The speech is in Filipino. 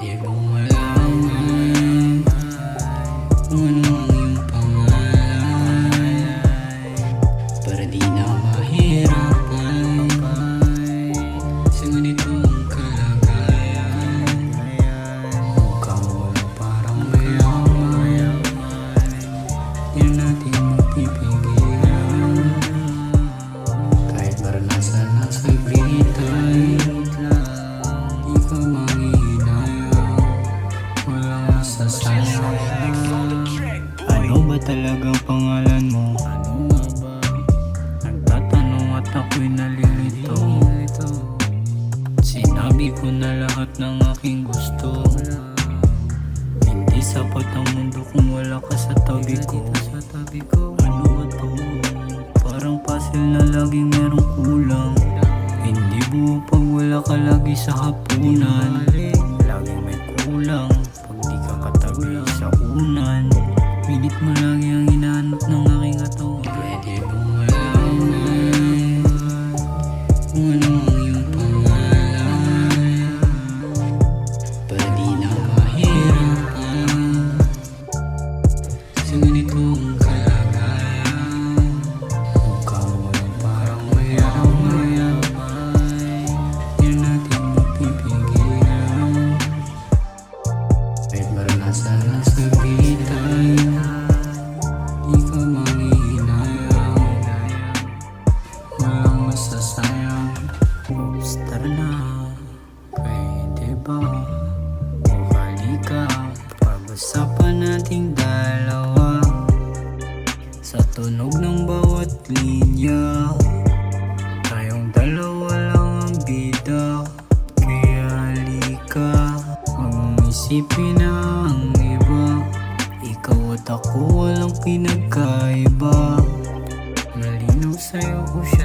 Pwede bang malaman kung ano ang iyong pangalan, para di na mahirapan sa ganitong kalagayan. Mukha mo lang parang mayaman, di na natin mapipigilan. Kahit maranasan na saglit di ka manghihinayang, walang masasayang. Ano ba talagang pangalan mo? Ano nga ba? Nagtatanong at ako'y nalilito. Sinabi ko na lahat ng aking gusto. Hindi sapat ang mundo kung wala ka sa tabi ko. Ano ba to? Parang puzzle na laging merong kulang. Hindi buo pag wala ka lagi sa hapunan. Laging may kulang pag di ka katabi sa unan. Pilit mo lagi ang hinahanap ng aking katawan. Pwede bang malaman kung ano ang iyong pangalan, para di na mahirapan sa ganitong kalagayan. Mukha mo lang parang mayaman, di na natin mapipigilan. Kahit maranasan na sabitan, di ka manghihinayang, walang masasayang. Oops, tara na, pwede ba? O halika, pag-usapan nating dalawa sa tunog ng bawat linya. Tayong dalawa lang ang bida, kaya halika, huwag mong isipin na ang iba. Ikaw at ako walang pinagkaiba. Malinaw sa'yo ko siya